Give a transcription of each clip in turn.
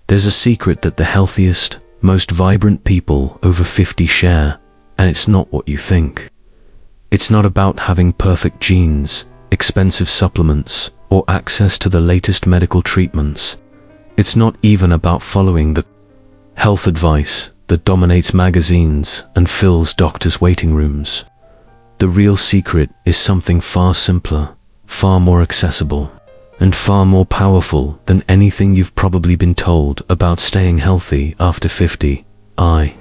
There's a secret that the healthiest, most vibrant people over 50 share, and it's not what you think. It's not about having perfect genes, expensive supplements, or access to the latest medical treatments. It's not even about following the health advice that dominates magazines and fills doctors' waiting rooms. The real secret is something far simpler, far more accessible, and far more powerful than anything you've probably been told about staying healthy after 50. I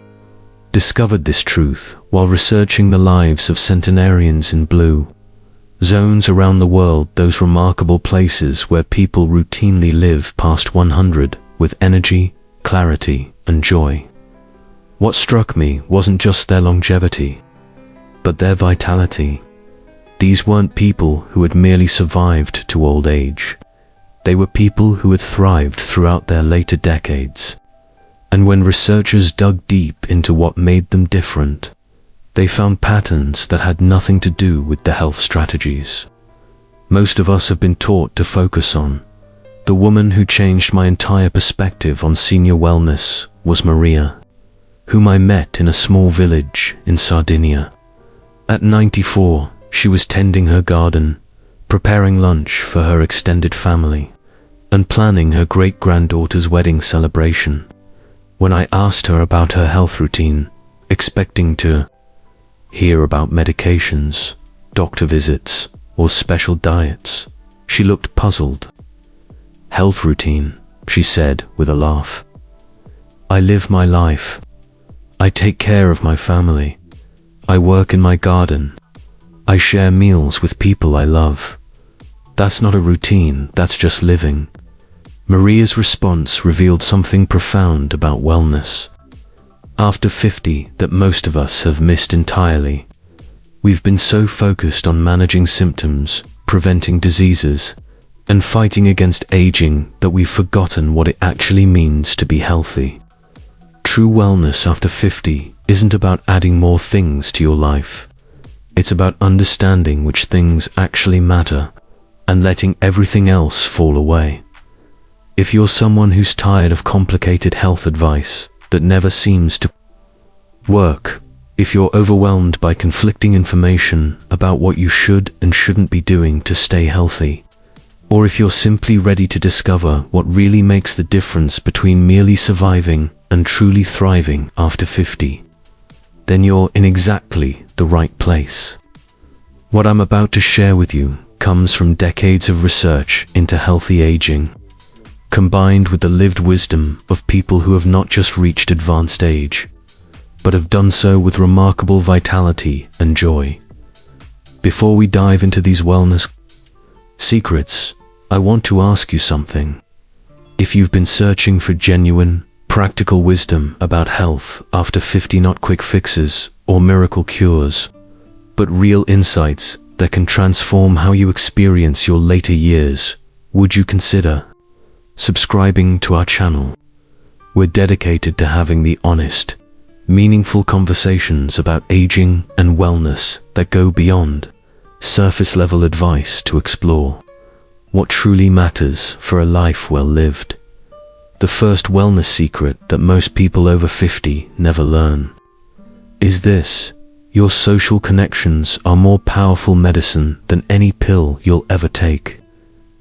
discovered this truth while researching the lives of centenarians in blue zones around the world, those remarkable places where people routinely live past 100 with energy, clarity, and joy. What struck me wasn't just their longevity, but their vitality. These weren't people who had merely survived to old age. They were people who had thrived throughout their later decades. And when researchers dug deep into what made them different, they found patterns that had nothing to do with the health strategies most of us have been taught to focus on. The woman who changed my entire perspective on senior wellness was Maria, whom I met in a small village in Sardinia. At 94, she was tending her garden, preparing lunch for her extended family, and planning her great-granddaughter's wedding celebration. When I asked her about her health routine, expecting to hear about medications, doctor visits, or special diets, she looked puzzled. "Health routine," she said with a laugh. "I live my life. I take care of my family. I work in my garden. I share meals with people I love. That's not a routine, that's just living." Maria's response revealed something profound about wellness. After 50, that most of us have missed entirely. We've been so focused on managing symptoms, preventing diseases, and fighting against aging that we've forgotten what it actually means to be healthy. True wellness after 50 isn't about adding more things to your life. It's about understanding which things actually matter and letting everything else fall away. If you're someone who's tired of complicated health advice that never seems to work, if you're overwhelmed by conflicting information about what you should and shouldn't be doing to stay healthy, or if you're simply ready to discover what really makes the difference between merely surviving and truly thriving after 50, then you're in exactly the right place. What I'm about to share with you comes from decades of research into healthy aging, combined with the lived wisdom of people who have not just reached advanced age, but have done so with remarkable vitality and joy. Before we dive into these wellness secrets, I want to ask you something. If you've been searching for genuine, practical wisdom about health after 50, not quick fixes or miracle cures, but real insights that can transform how you experience your later years, would you consider subscribing to our channel? We're dedicated to having the honest, meaningful conversations about aging and wellness that go beyond surface-level advice to explore what truly matters for a life well lived. The first wellness secret that most people over 50 never learn is this: your social connections are more powerful medicine than any pill you'll ever take.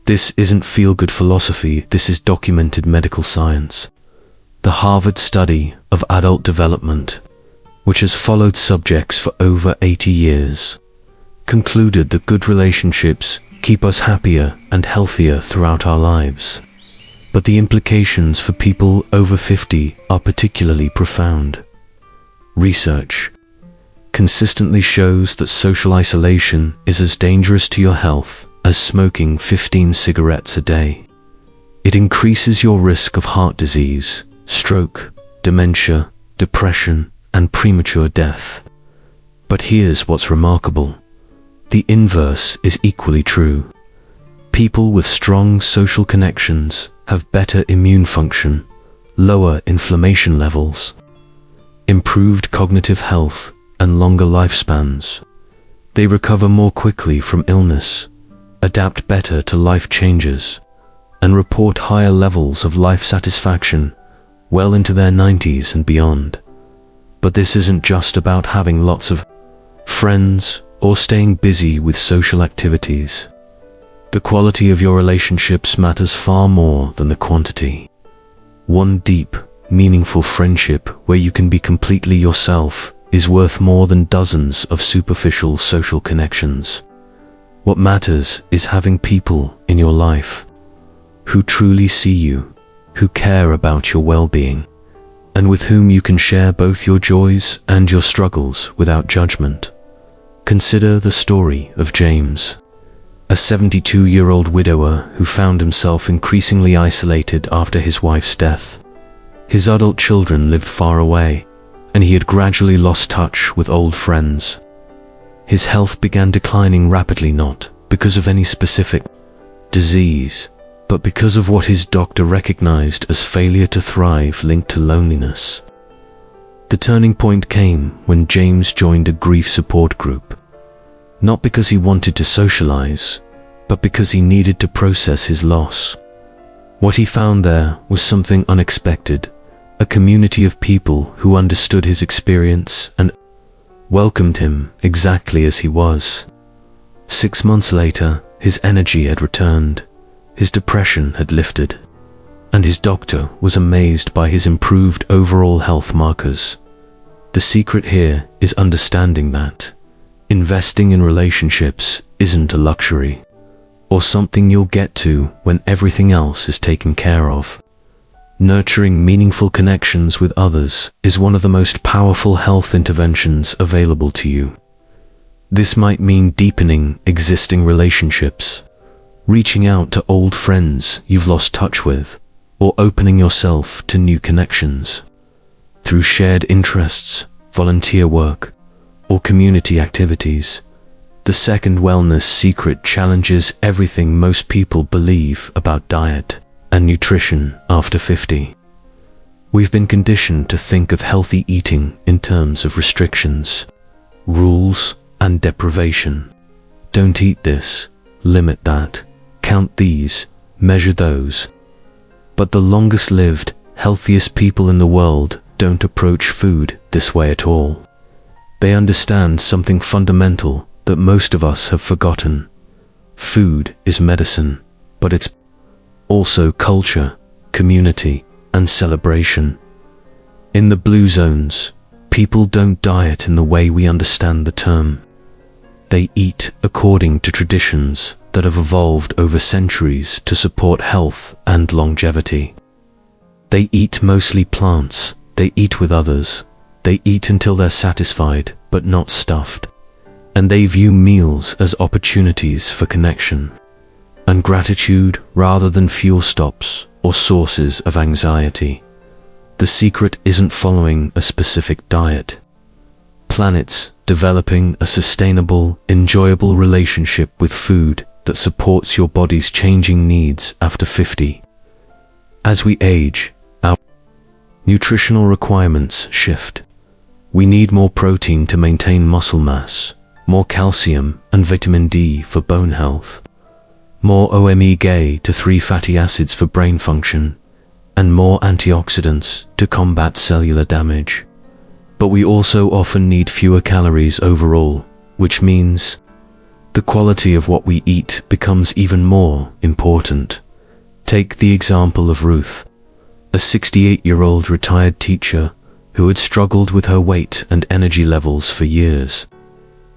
This isn't feel-good philosophy, this is documented medical science. The Harvard study of adult development, which has followed subjects for over 80 years, concluded that good relationships keep us happier and healthier throughout our lives. But the implications for people over 50 are particularly profound. Research consistently shows that social isolation is as dangerous to your health as smoking 15 cigarettes a day. It increases your risk of heart disease, stroke, dementia, depression, and premature death. But here's what's remarkable. The inverse is equally true. People with strong social connections have better immune function, lower inflammation levels, improved cognitive health, and longer lifespans. They recover more quickly from illness, adapt better to life changes, and report higher levels of life satisfaction well into their 90s and beyond. But this isn't just about having lots of friends or staying busy with social activities. The quality of your relationships matters far more than the quantity. One deep, meaningful friendship where you can be completely yourself is worth more than dozens of superficial social connections. What matters is having people in your life who truly see you, who care about your well-being, and with whom you can share both your joys and your struggles without judgment. Consider the story of James, a 72-year-old widower who found himself increasingly isolated after his wife's death. His adult children lived far away, and he had gradually lost touch with old friends. His health began declining rapidly, not because of any specific disease, but because of what his doctor recognized as failure to thrive linked to loneliness. The turning point came when James joined a grief support group, not because he wanted to socialize, but because he needed to process his loss. What he found there was something unexpected, a community of people who understood his experience and welcomed him exactly as he was. 6 months later, his energy had returned, his depression had lifted, and his doctor was amazed by his improved overall health markers. The secret here is understanding that investing in relationships isn't a luxury, or something you'll get to when everything else is taken care of. Nurturing meaningful connections with others is one of the most powerful health interventions available to you. This might mean deepening existing relationships, reaching out to old friends you've lost touch with, or opening yourself to new connections. Through shared interests, volunteer work, or community activities, the second wellness secret challenges everything most people believe about diet and nutrition after 50. We've been conditioned to think of healthy eating in terms of restrictions, rules, and deprivation. Don't eat this, limit that, count these, measure those. But the longest lived, healthiest people in the world don't approach food this way at all. They understand something fundamental that most of us have forgotten. Food is medicine, but it's also culture, community, and celebration. In the blue zones, people don't diet in the way we understand the term. They eat according to traditions that have evolved over centuries to support health and longevity. They eat mostly plants, they eat with others, they eat until they're satisfied but not stuffed, and they view meals as opportunities for connection and gratitude rather than fuel stops or sources of anxiety. The secret isn't following a specific diet. Planet's developing a sustainable, enjoyable relationship with food that supports your body's changing needs after 50. As we age, our nutritional requirements shift. We need more protein to maintain muscle mass, more calcium and vitamin D for bone health, more omega-3 fatty acids for brain function, and more antioxidants to combat cellular damage. But we also often need fewer calories overall, which means the quality of what we eat becomes even more important. Take the example of Ruth, a 68-year-old retired teacher who had struggled with her weight and energy levels for years.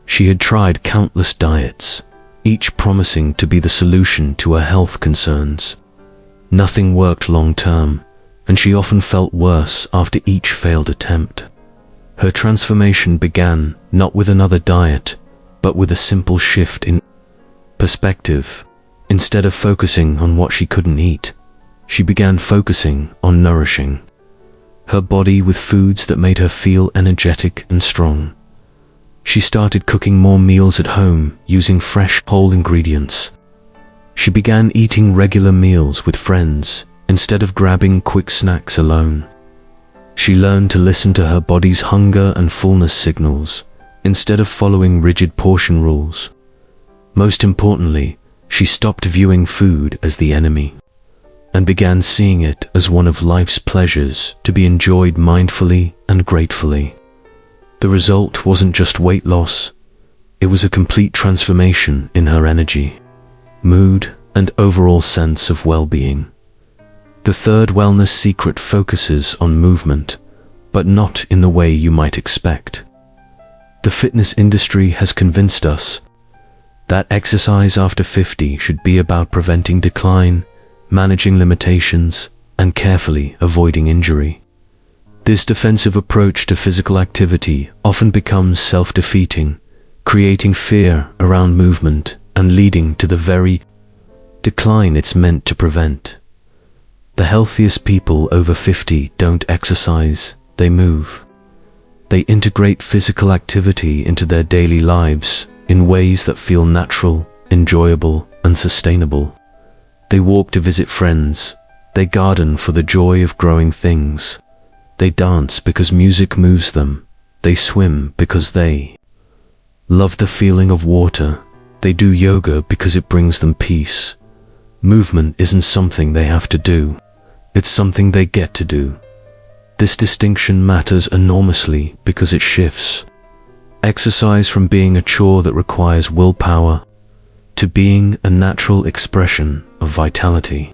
She had tried countless diets, each promising to be the solution to her health concerns. Nothing worked long-term, and she often felt worse after each failed attempt. Her transformation began not with another diet, but with a simple shift in perspective. Instead of focusing on what she couldn't eat, she began focusing on nourishing her body with foods that made her feel energetic and strong. She started cooking more meals at home using fresh, whole ingredients. She began eating regular meals with friends instead of grabbing quick snacks alone. She learned to listen to her body's hunger and fullness signals instead of following rigid portion rules. Most importantly, she stopped viewing food as the enemy. and began seeing it as one of life's pleasures to be enjoyed mindfully and gratefully. The result wasn't just weight loss, it was a complete transformation in her energy, mood, and overall sense of well-being. The third wellness secret focuses on movement, but not in the way you might expect. The fitness industry has convinced us that exercise after 50 should be about preventing decline, managing limitations, and carefully avoiding injury. This defensive approach to physical activity often becomes self-defeating, creating fear around movement and leading to the very decline it's meant to prevent. The healthiest people over 50 don't exercise, they move. They integrate physical activity into their daily lives in ways that feel natural, enjoyable, and sustainable. They walk to visit friends. They garden for the joy of growing things. They dance because music moves them. They swim because they love the feeling of water. They do yoga because it brings them peace. Movement isn't something they have to do. It's something they get to do. This distinction matters enormously because it shifts exercise from being a chore that requires willpower to being a natural expression of vitality.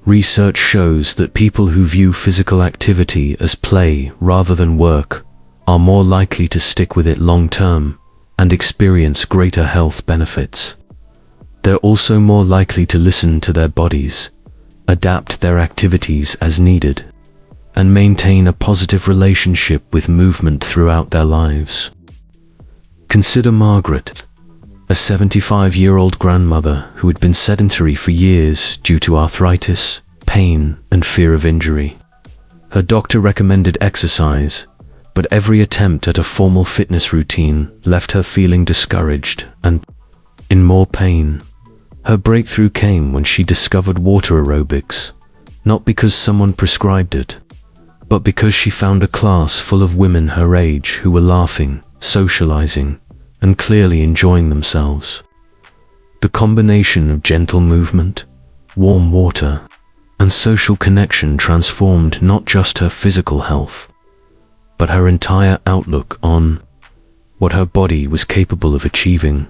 Research shows that people who view physical activity as play rather than work are more likely to stick with it long-term and experience greater health benefits. They're also more likely to listen to their bodies, adapt their activities as needed, and maintain a positive relationship with movement throughout their lives. Consider Margaret, a 75-year-old grandmother who had been sedentary for years due to arthritis, pain, and fear of injury. Her doctor recommended exercise, but every attempt at a formal fitness routine left her feeling discouraged and in more pain. Her breakthrough came when she discovered water aerobics, not because someone prescribed it, but because she found a class full of women her age who were laughing, socializing, and clearly enjoying themselves. The combination of gentle movement, warm water, and social connection transformed not just her physical health, but her entire outlook on what her body was capable of achieving.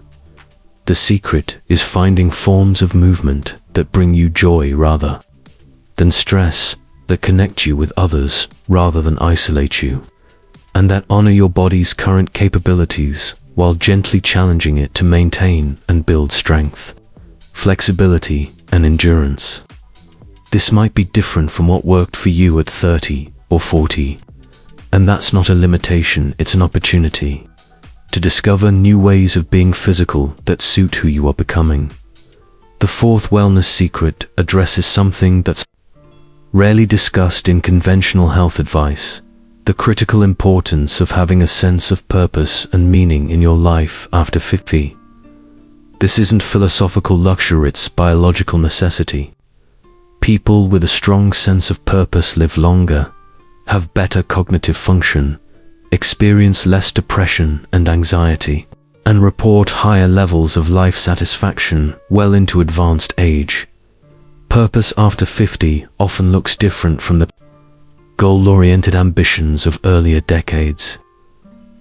The secret is finding forms of movement that bring you joy rather than stress, that connect you with others rather than isolate you, and that honor your body's current capabilities while gently challenging it to maintain and build strength, flexibility, and endurance. This might be different from what worked for you at 30 or 40, and that's not a limitation, it's an opportunity to discover new ways of being physical that suit who you are becoming. The fourth wellness secret addresses something that's rarely discussed in conventional health advice: the critical importance of having a sense of purpose and meaning in your life after 50. This isn't philosophical luxury, it's biological necessity. People with a strong sense of purpose live longer, have better cognitive function, experience less depression and anxiety, and report higher levels of life satisfaction well into advanced age. Purpose after 50 often looks different from the goal-oriented ambitions of earlier decades.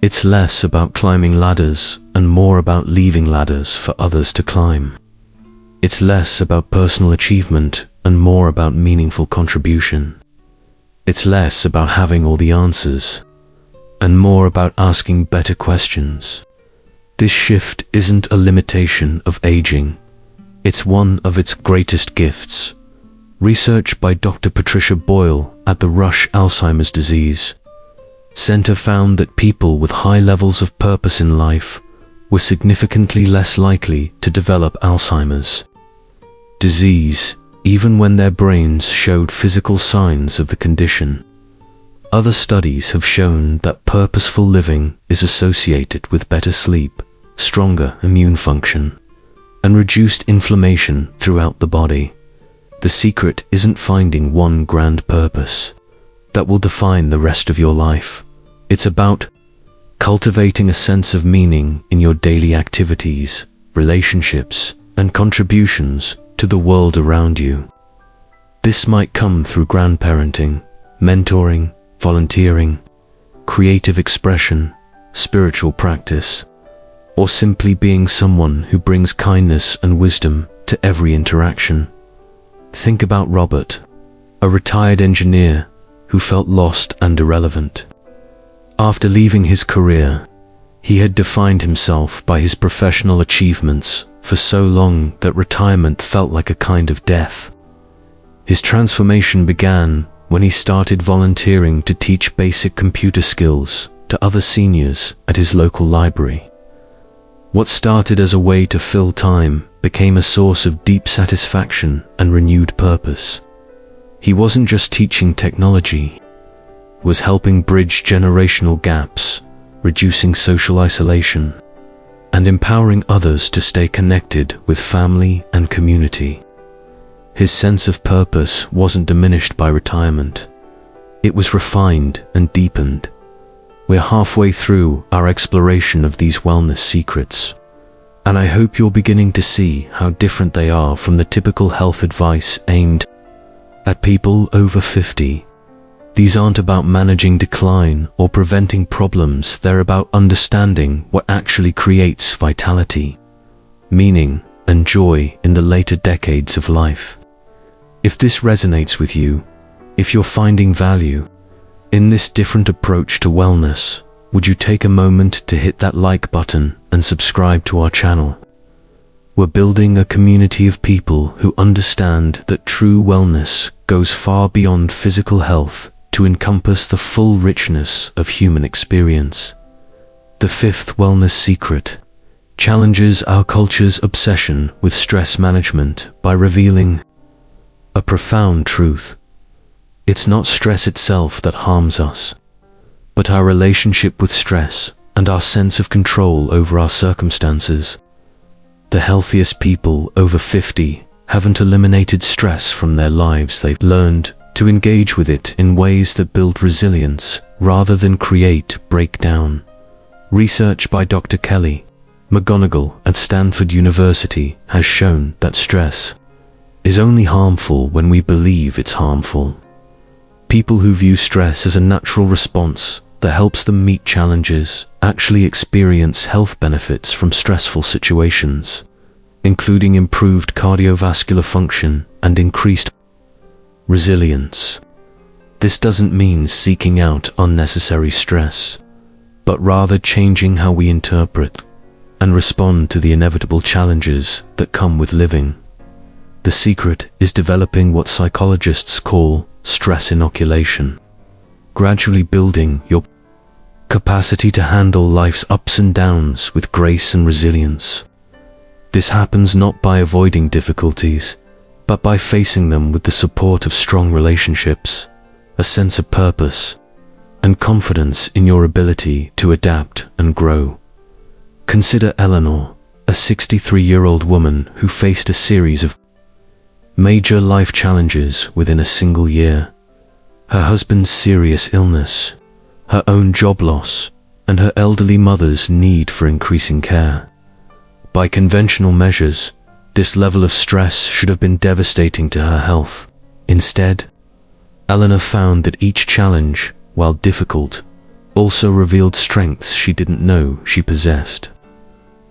It's less about climbing ladders and more about leaving ladders for others to climb. It's less about personal achievement and more about meaningful contribution. It's less about having all the answers and more about asking better questions. This shift isn't a limitation of aging. It's one of its greatest gifts. Research by Dr. Patricia Boyle at the Rush Alzheimer's Disease Center found that people with high levels of purpose in life were significantly less likely to develop Alzheimer's disease, even when their brains showed physical signs of the condition. Other studies have shown that purposeful living is associated with better sleep, stronger immune function, and reduced inflammation throughout the body. The secret isn't finding one grand purpose that will define the rest of your life. It's about cultivating a sense of meaning in your daily activities, relationships, and contributions to the world around you. This might come through grandparenting, mentoring, volunteering, creative expression, spiritual practice, or simply being someone who brings kindness and wisdom to every interaction. Think about Robert, a retired engineer who felt lost and irrelevant. After leaving his career, he had defined himself by his professional achievements for so long that retirement felt like a kind of death. His transformation began when he started volunteering to teach basic computer skills to other seniors at his local library. What started as a way to fill time became a source of deep satisfaction and renewed purpose. He wasn't just teaching technology, he was helping bridge generational gaps, reducing social isolation, and empowering others to stay connected with family and community. His sense of purpose wasn't diminished by retirement. It was refined and deepened. We're halfway through our exploration of these wellness secrets, and I hope you're beginning to see how different they are from the typical health advice aimed at people over 50. These aren't about managing decline or preventing problems, they're about understanding what actually creates vitality, meaning, and joy in the later decades of life. If this resonates with you, if you're finding value in this different approach to wellness, would you take a moment to hit that like button and subscribe to our channel? We're building a community of people who understand that true wellness goes far beyond physical health to encompass the full richness of human experience. The fifth wellness secret challenges our culture's obsession with stress management by revealing a profound truth. It's not stress itself that harms us, but our relationship with stress and our sense of control over our circumstances. The healthiest people over 50 haven't eliminated stress from their lives, they've learned to engage with it in ways that build resilience rather than create breakdown. Research by Dr. Kelly McGonigal at Stanford University has shown that stress is only harmful when we believe it's harmful. People who view stress as a natural response that helps them meet challenges actually experience health benefits from stressful situations, including improved cardiovascular function and increased resilience. This doesn't mean seeking out unnecessary stress, but rather changing how we interpret and respond to the inevitable challenges that come with living. The secret is developing what psychologists call stress inoculation, gradually building your capacity to handle life's ups and downs with grace and resilience. This happens not by avoiding difficulties, but by facing them with the support of strong relationships, a sense of purpose, and confidence in your ability to adapt and grow. Consider Eleanor, a 63-year-old woman who faced a series of major life challenges within a single year. Her husband's serious illness, her own job loss, and her elderly mother's need for increasing care. By conventional measures, this level of stress should have been devastating to her health. Instead, Eleanor found that each challenge, while difficult, also revealed strengths she didn't know she possessed.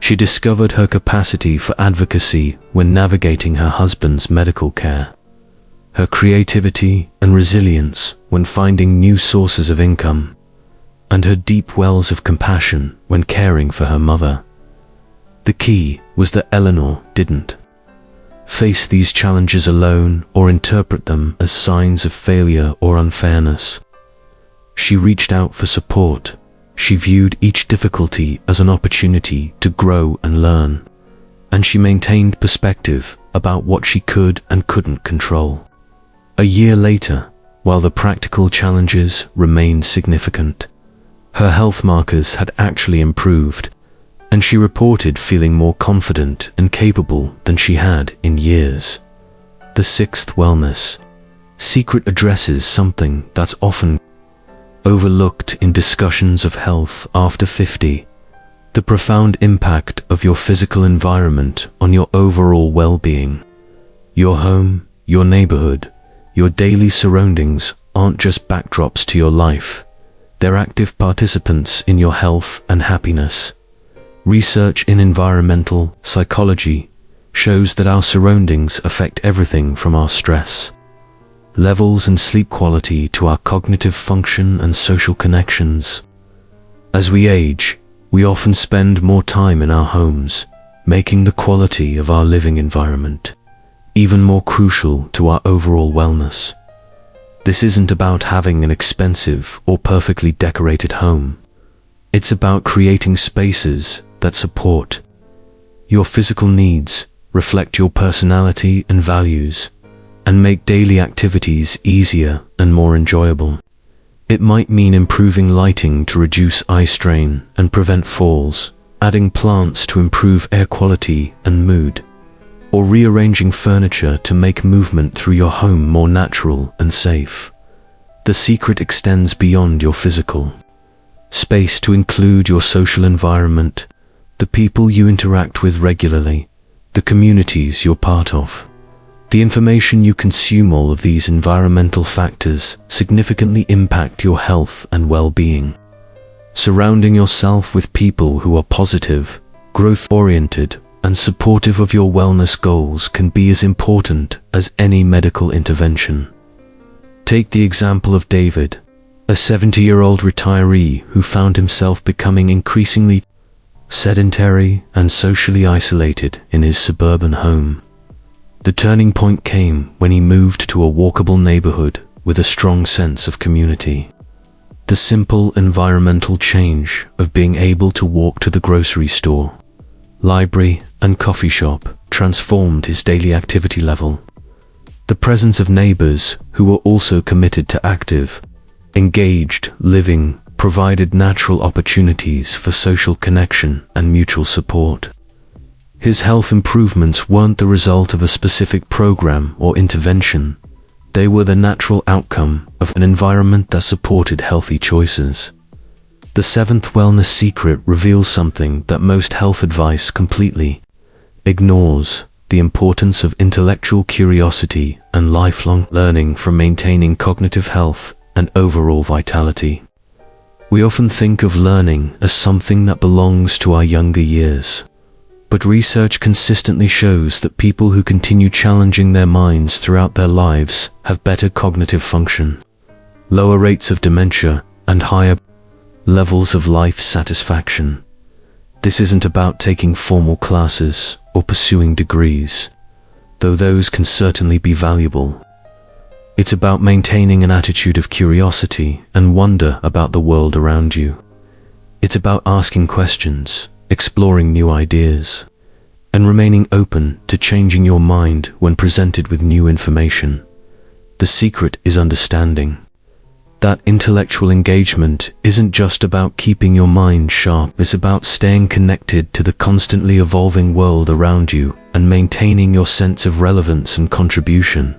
She discovered her capacity for advocacy when navigating her husband's medical care, her creativity and resilience when finding new sources of income, and her deep wells of compassion when caring for her mother. The key was that Eleanor didn't face these challenges alone or interpret them as signs of failure or unfairness. She reached out for support. She viewed each difficulty as an opportunity to grow and learn, and she maintained perspective about what she could and couldn't control. A year later, while the practical challenges remained significant, her health markers had actually improved, and she reported feeling more confident and capable than she had in years. The sixth wellness secret addresses something that's often overlooked in discussions of health after 50, the profound impact of your physical environment on your overall well-being. Your home, your neighborhood, Your daily surroundings aren't just backdrops to your life. They're active participants in your health and happiness. Research in environmental psychology shows that our surroundings affect everything from our stress levels and sleep quality to our cognitive function and social connections. As we age, we often spend more time in our homes, making the quality of our living environment even more crucial to our overall wellness. This isn't about having an expensive or perfectly decorated home. It's about creating spaces that support your physical needs, reflect your personality and values, and make daily activities easier and more enjoyable. It might mean improving lighting to reduce eye strain and prevent falls, adding plants to improve air quality and mood, or rearranging furniture to make movement through your home more natural and safe. The secret extends beyond your physical space to include your social environment, the people you interact with regularly, the communities you're part of. The information you consume. All of these environmental factors significantly impact your health and well-being. Surrounding yourself with people who are positive, growth-oriented, and supportive of your wellness goals can be as important as any medical intervention. Take the example of David, a 70-year-old retiree who found himself becoming increasingly sedentary and socially isolated in his suburban home. The turning point came when he moved to a walkable neighborhood with a strong sense of community. The simple environmental change of being able to walk to the grocery store, library, and coffee shop transformed his daily activity level. The presence of neighbors who were also committed to active, engaged living provided natural opportunities for social connection and mutual support. His health improvements weren't the result of a specific program or intervention. They were the natural outcome of an environment that supported healthy choices. The seventh wellness secret reveals something that most health advice completely ignores: the importance of intellectual curiosity and lifelong learning for maintaining cognitive health and overall vitality. We often think of learning as something that belongs to our younger years. But research consistently shows that people who continue challenging their minds throughout their lives have better cognitive function, lower rates of dementia, and higher levels of life satisfaction. This isn't about taking formal classes or pursuing degrees, though those can certainly be valuable. It's about maintaining an attitude of curiosity and wonder about the world around you. It's about asking questions, exploring new ideas, and remaining open to changing your mind when presented with new information. The secret is understanding that intellectual engagement isn't just about keeping your mind sharp. It's about staying connected to the constantly evolving world around you and maintaining your sense of relevance and contribution.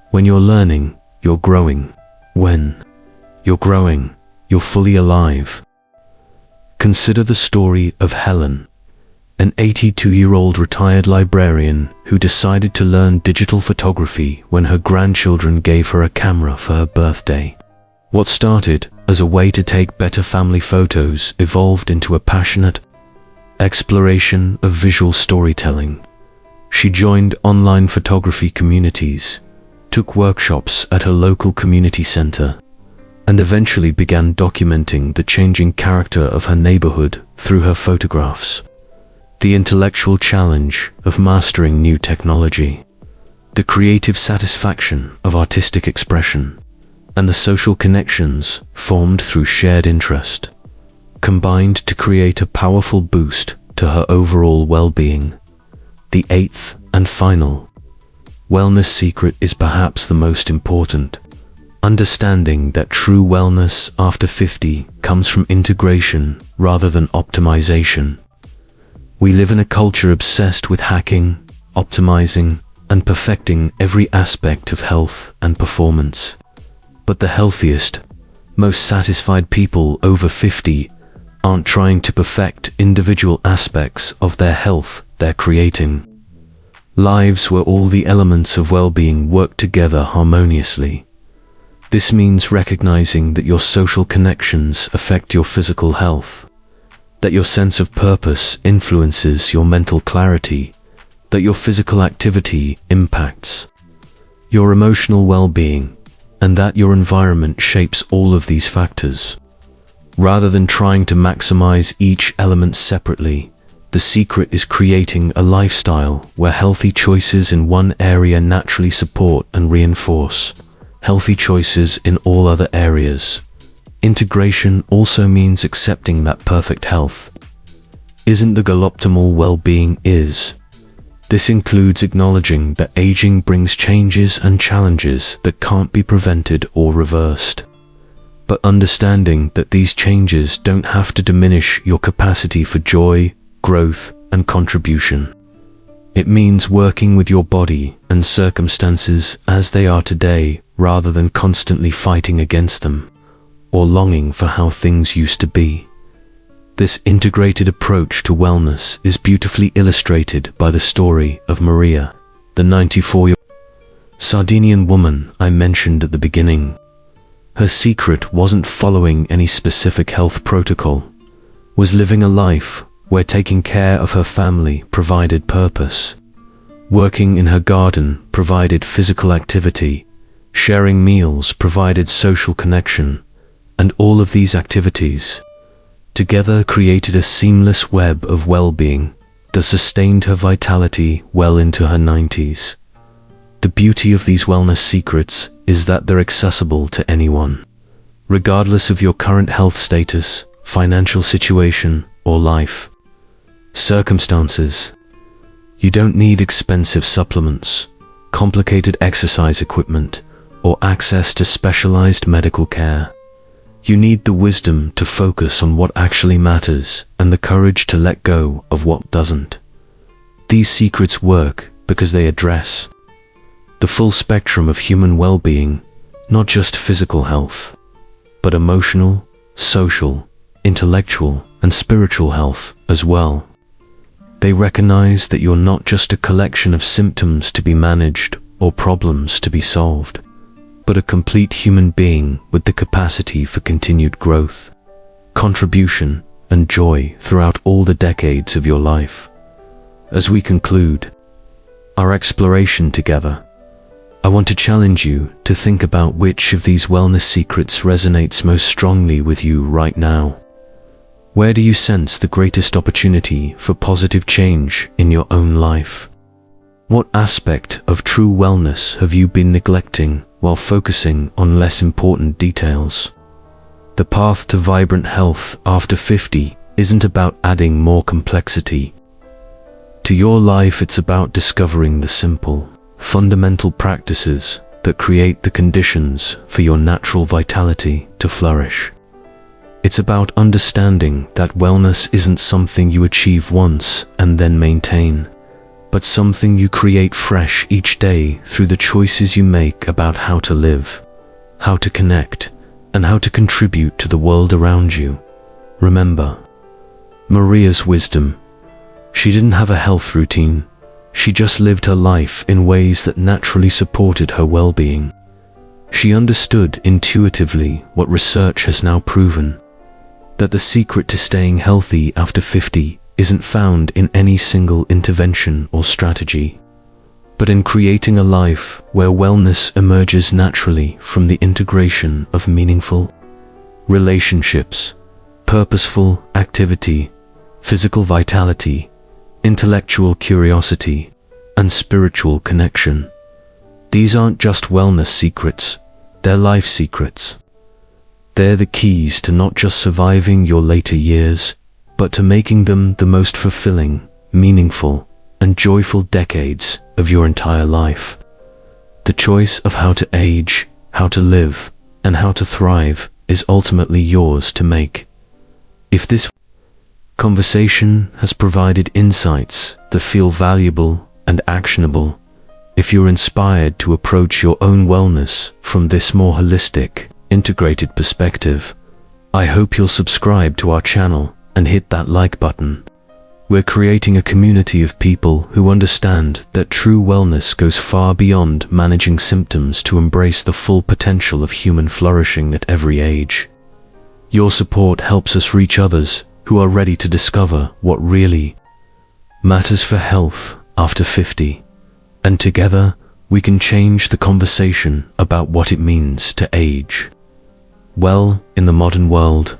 When you're learning, you're growing. When you're growing, you're fully alive. Consider the story of Helen, an 82-year-old retired librarian who decided to learn digital photography when her grandchildren gave her a camera for her birthday. What started as a way to take better family photos evolved into a passionate exploration of visual storytelling. She joined online photography communities, took workshops at her local community center, and eventually began documenting the changing character of her neighborhood through her photographs. The intellectual challenge of mastering new technology, the creative satisfaction of artistic expression, and the social connections formed through shared interest combined to create a powerful boost to her overall well-being. The eighth and final wellness secret is perhaps the most important: understanding that true wellness after 50 comes from integration rather than optimization. We live in a culture obsessed with hacking, optimizing, and perfecting every aspect of health and performance. But the healthiest, most satisfied people over 50 aren't trying to perfect individual aspects of their health. They're creating Lives where all the elements of well-being work together harmoniously. This means recognizing that your social connections affect your physical health, that your sense of purpose influences your mental clarity, that your physical activity impacts your emotional well-being, and that your environment shapes all of these factors. Rather than trying to maximize each element separately, the secret is creating a lifestyle where healthy choices in one area naturally support and reinforce healthy choices in all other areas. Integration also means accepting that perfect health isn't the goal. Optimal well-being is. This includes acknowledging that aging brings changes and challenges that can't be prevented or reversed, but understanding that these changes don't have to diminish your capacity for joy, growth, and contribution. It means working with your body and circumstances as they are today, rather than constantly fighting against them or longing for how things used to be. This integrated approach to wellness is beautifully illustrated by the story of Maria, the 94-year-old Sardinian woman I mentioned at the beginning. Her secret wasn't following any specific health protocol, was living a life where taking care of her family provided purpose. Working in her garden provided physical activity, sharing meals provided social connection, and all of these activities together created a seamless web of well-being that sustained her vitality well into her 90s. The beauty of these wellness secrets is that they're accessible to anyone, regardless of your current health status, financial situation, or life circumstances. You don't need expensive supplements, complicated exercise equipment, or access to specialized medical care. You need the wisdom to focus on what actually matters and the courage to let go of what doesn't. These secrets work because they address the full spectrum of human well-being, not just physical health, but emotional, social, intellectual, and spiritual health as well. They recognize that you're not just a collection of symptoms to be managed or problems to be solved, but a complete human being with the capacity for continued growth, contribution, and joy throughout all the decades of your life. As we conclude our exploration together, I want to challenge you to think about which of these wellness secrets resonates most strongly with you right now. Where do you sense the greatest opportunity for positive change in your own life? What aspect of true wellness have you been neglecting while focusing on less important details? The path to vibrant health after 50 isn't about adding more complexity to your life. It's about discovering the simple, fundamental practices that create the conditions for your natural vitality to flourish. It's about understanding that wellness isn't something you achieve once and then maintain, but something you create fresh each day through the choices you make about how to live, how to connect, and how to contribute to the world around you. Remember Maria's wisdom. She didn't have a health routine. She just lived her life in ways that naturally supported her well-being. She understood intuitively what research has now proven, that the secret to staying healthy after 50 isn't found in any single intervention or strategy, but in creating a life where wellness emerges naturally from the integration of meaningful relationships, purposeful activity, physical vitality, intellectual curiosity, and spiritual connection. These aren't just wellness secrets, they're life secrets. They're the keys to not just surviving your later years, but to making them the most fulfilling, meaningful, and joyful decades of your entire life. The choice of how to age, how to live, and how to thrive is ultimately yours to make. If this conversation has provided insights that feel valuable and actionable, if you're inspired to approach your own wellness from this more holistic, integrated perspective, I hope you'll subscribe to our channel and hit that like button. We're creating a community of people who understand that true wellness goes far beyond managing symptoms to embrace the full potential of human flourishing at every age. Your support helps us reach others who are ready to discover what really matters for health after 50. And together, we can change the conversation about what it means to age well in the modern world.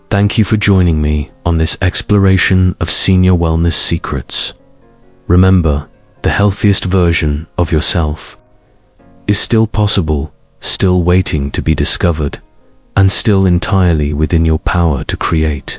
Thank you for joining me on this exploration of senior wellness secrets. Remember, the healthiest version of yourself is still possible, still waiting to be discovered, and still entirely within your power to create.